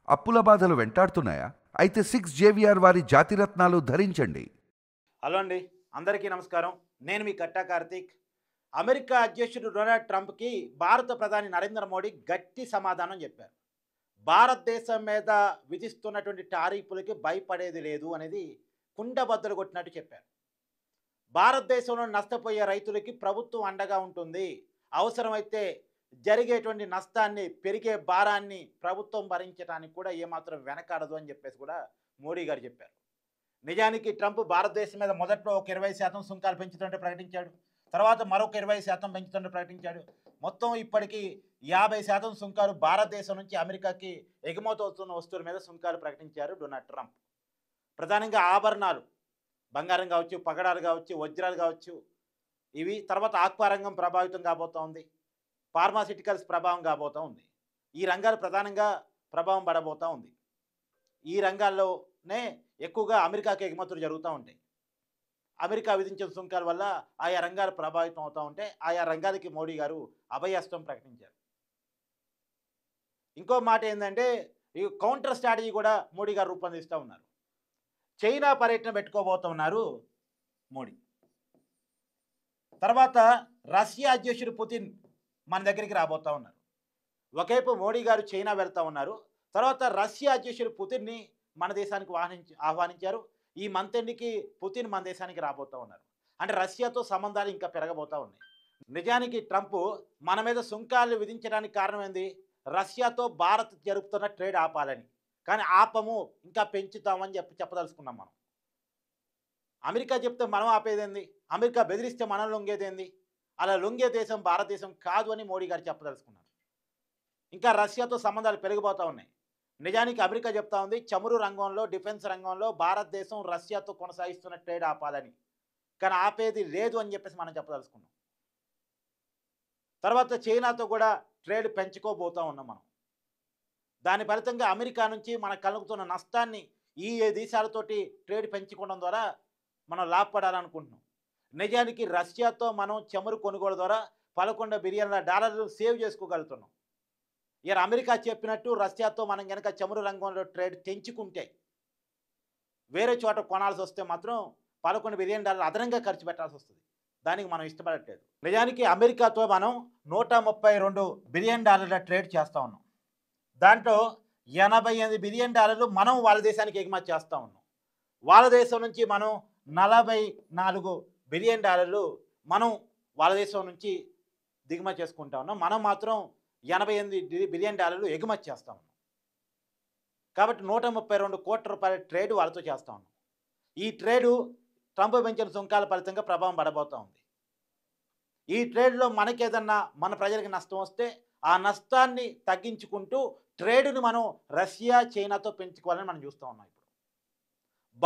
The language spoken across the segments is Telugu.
అప్పుల బాధలు వెంటాడుతున్నాయా? అయితే 6 JVR వారి జాతిరత్నాలు ధరించండి. హలో అండి, అందరికీ నమస్కారం. నేను మీ కట్టా కార్తీక్. అమెరికా అధ్యక్షుడు డొనాల్డ్ ట్రంప్కి భారత ప్రధాని నరేంద్ర మోడీ గట్టి సమాధానం చెప్పారు. భారతదేశం మీద విధిస్తున్నటువంటి టారిఫ్లకి భయపడేది లేదు అనేది కుండబద్దలు కొట్టినట్టు చెప్పారు. భారతదేశంలో నష్టపోయే రైతులకి ప్రభుత్వం అండగా ఉంటుంది. అవసరమైతే జరిగేటువంటి నష్టాన్ని, పెరిగే భారాన్ని ప్రభుత్వం భరించడానికి కూడా ఏమాత్రం వెనకాడదు అని చెప్పేసి కూడా మోడీ గారు చెప్పారు. నిజానికి ట్రంప్ భారతదేశం మీద మొదట్లో ఒక 20% సుంకాలు పెంచుతుంటే ప్రకటించాడు. తర్వాత మరొక 20% పెంచుతుంటే ప్రకటించాడు. మొత్తం ఇప్పటికీ 50% సుంకాలు భారతదేశం నుంచి అమెరికాకి ఎగుమతి అవుతున్న వస్తువుల మీద సుంకాలు ప్రకటించారు డొనాల్డ్ ట్రంప్. ప్రధానంగా ఆభరణాలు, బంగారం కావచ్చు, పగడాలు కావచ్చు, వజ్రాలు కావచ్చు, ఇవి. తర్వాత ఆక్వా రంగం ప్రభావితం కాబోతూ ఉంది. ఫార్మాసిటికల్స్ ప్రభావం కాబోతూ ఉంది. ఈ రంగాలు ప్రధానంగా ప్రభావం పడబోతూ ఉంది. ఈ రంగాల్లోనే ఎక్కువగా అమెరికాకి ఎగుమతులు జరుగుతూ ఉంటాయి. అమెరికా విధించిన సుంకాల వల్ల ఆయా రంగాలు ప్రభావితం అవుతూ ఉంటే ఆయా రంగాలకి మోడీ గారు అభయహస్తం ప్రకటించారు. ఇంకో మాట ఏంటంటే, ఈ కౌంటర్ స్ట్రాటజీ కూడా మోడీ గారు రూపొందిస్తూ ఉన్నారు. చైనా పర్యటన పెట్టుకోబోతున్నారు మోడీ. తర్వాత రష్యా అధ్యక్షుడు పుతిన్ మన దగ్గరికి రాబోతూ ఉన్నారు. ఒకవైపు మోడీ గారు చైనా వెళ్తూ ఉన్నారు. తర్వాత రష్యా అధ్యక్షుడు పుతిన్ని మన దేశానికి ఆహ్వానించారు. ఈ మంత్ ఎండ్కి పుతిన్ మన దేశానికి రాబోతూ ఉన్నారు. అంటే రష్యాతో సంబంధాలు ఇంకా పెరగబోతూ ఉన్నాయి. నిజానికి ట్రంప్ మన మీద సుంకాలు విధించడానికి కారణం ఏంది? రష్యాతో భారత్ జరుపుతున్న ట్రేడ్ ఆపాలని. కానీ ఆపము, ఇంకా పెంచుతామని చెప్పదలుచుకున్నాం మనం. అమెరికా చెప్తే మనం ఆపేదేంది? అమెరికా బెదిరిస్తే మనం లొంగేదేంది? అలా లొంగే దేశం భారతదేశం కాదు అని మోడీ గారు చెప్పదలుచుకున్నారు. ఇంకా రష్యాతో సంబంధాలు పెరిగిపోతూ ఉన్నాయి. నిజానికి అమెరికా చెప్తా ఉంది, చమురు రంగంలో, డిఫెన్స్ రంగంలో భారతదేశం రష్యాతో కొనసాగిస్తున్న ట్రేడ్ ఆపాలని. కానీ ఆపేది లేదు అని చెప్పేసి మనం చెప్పదలుచుకున్నాం. తర్వాత చైనాతో కూడా ట్రేడ్ పెంచుకోబోతూ ఉన్నాం మనం. దాని ఫలితంగా అమెరికా నుంచి మనకు కలుగుతున్న నష్టాన్ని ఈ దేశాలతోటి ట్రేడ్ పెంచుకోవడం ద్వారా మనం లాభపడాలనుకుంటున్నాం. నిజానికి రష్యాతో మనం చమురు కొనుగోలు ద్వారా $11 బిలియన్ల సేవ్ చేసుకోగలుగుతున్నాం. ఇక అమెరికా చెప్పినట్టు రష్యాతో మనం కనుక చమురు రంగంలో ట్రేడ్ తెంచుకుంటే, వేరే చోట కొనాల్సి వస్తే మాత్రం $11 బిలియన్ అదనంగా ఖర్చు పెట్టాల్సి వస్తుంది. దానికి మనం ఇష్టపడట్లేదు. నిజానికి అమెరికాతో మనం $132 బిలియన్ ట్రేడ్ చేస్తూ ఉన్నాం. దాంట్లో $88 బిలియన్ మనం వాళ్ళ దేశానికి ఎగుమతి చేస్తూ ఉన్నాం. వాళ్ళ దేశం నుంచి మనం $44 బిలియన్ మనం వాళ్ళ దేశం నుంచి దిగుమతి చేసుకుంటా ఉన్నాం. మనం మాత్రం $88 బిలియన్ ఎగుమతి చేస్తూ ఉన్నాం. కాబట్టి $132 కోట్ల రూపాయల ట్రేడ్ వాళ్ళతో చేస్తూ ఉన్నాం. ఈ ట్రేడు ట్రంప్ పెంచిన సుంకాల ఫలితంగా ప్రభావం పడబోతూ ఉంది. ఈ ట్రేడ్లో మనకేదన్నా, మన ప్రజలకు నష్టం వస్తే ఆ నష్టాన్ని తగ్గించుకుంటూ ట్రేడుని మనం రష్యా, చైనాతో పెంచుకోవాలని మనం చూస్తూ ఉన్నాం. ఇప్పుడు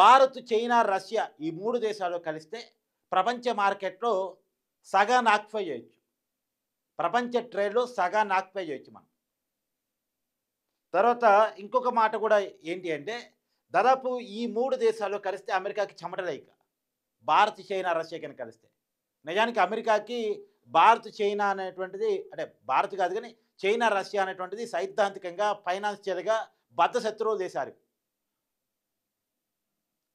భారత్, చైనా, రష్యా ఈ 3 దేశాలు కలిస్తే ప్రపంచ మార్కెట్లో సగాన్ని ఆక్యుపై చేయొచ్చు. ప్రపంచ ట్రేడ్లో సగాన్ని ఆక్యుపై చేయొచ్చు మనం. తర్వాత ఇంకొక మాట కూడా ఏంటి అంటే, దాదాపు ఈ 3 దేశాలు కలిస్తే అమెరికాకి చెమటలేక, భారత్, చైనా, రష్యా కింద కలిస్తే. నిజానికి అమెరికాకి భారత్, చైనా అనేటువంటిది, అంటే భారత్ కాదు కానీ చైనా, రష్యా అనేటువంటిది సైద్ధాంతికంగా, ఫైనాన్షియల్గా బద్ధ శత్రువులు దేశాలు.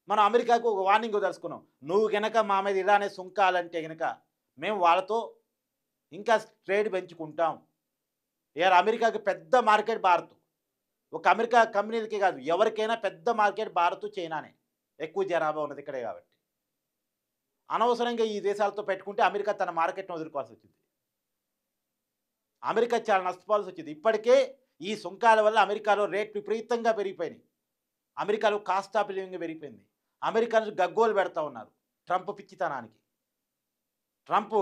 మనం అమెరికాకు ఒక వార్నింగ్ తెలుసుకున్నాం. నువ్వు గనక మా మీద ఇలానే సుంకాలంటే గనక మేము వాళ్ళతో ఇంకా ట్రేడ్ పెంచుకుంటాం. ఇవాళ అమెరికాకి పెద్ద మార్కెట్ భారత్. ఒక అమెరికా కంపెనీలకి కాదు, ఎవరికైనా పెద్ద మార్కెట్ భారత్, చైనానే. ఎక్కువ జనాభా ఉన్నది ఇక్కడే కాబట్టి. అనవసరంగా ఈ దేశాలతో పెట్టుకుంటే అమెరికా తన మార్కెట్ను వదులుకోవాల్సి వచ్చింది. అమెరికా చాలా నష్టపోవాల్సి వచ్చింది. ఇప్పటికే ఈ సుంకాల వల్ల అమెరికాలో రేట్లు విపరీతంగా పెరిగిపోయినాయి. అమెరికాలో కాస్ట్ ఆఫ్ లివింగ్ పెరిగిపోయింది. అమెరికన్స్ గగ్గోలు పెడతా ఉన్నారు ట్రంప్ పిచ్చితనానికి. ట్రంప్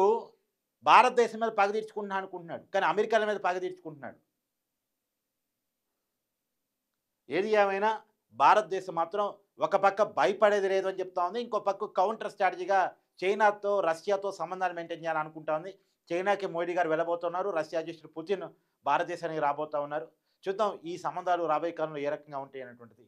భారతదేశం మీద పగ తీర్చుకుంటున్నా అనుకుంటున్నాడు, కానీ అమెరికాల మీద పగ తీర్చుకుంటున్నాడు. ఏది ఏమైనా భారతదేశం మాత్రం ఒక పక్క భయపడేది లేదు అని చెప్తా ఉంది. ఇంకో పక్క కౌంటర్ స్ట్రాటజీగా చైనాతో, రష్యాతో సంబంధాలు మెయింటైన్ చేయాలనుకుంటా ఉంది. చైనాకి మోడీ గారు వెళ్ళబోతున్నారు. రష్యా అధ్యక్షుడు పుతిన్ భారతదేశానికి రాబోతూ ఉన్నారు. చూద్దాం ఈ సంబంధాలు రాబోయే కాలంలో ఏ రకంగా ఉంటాయి అనేటువంటిది.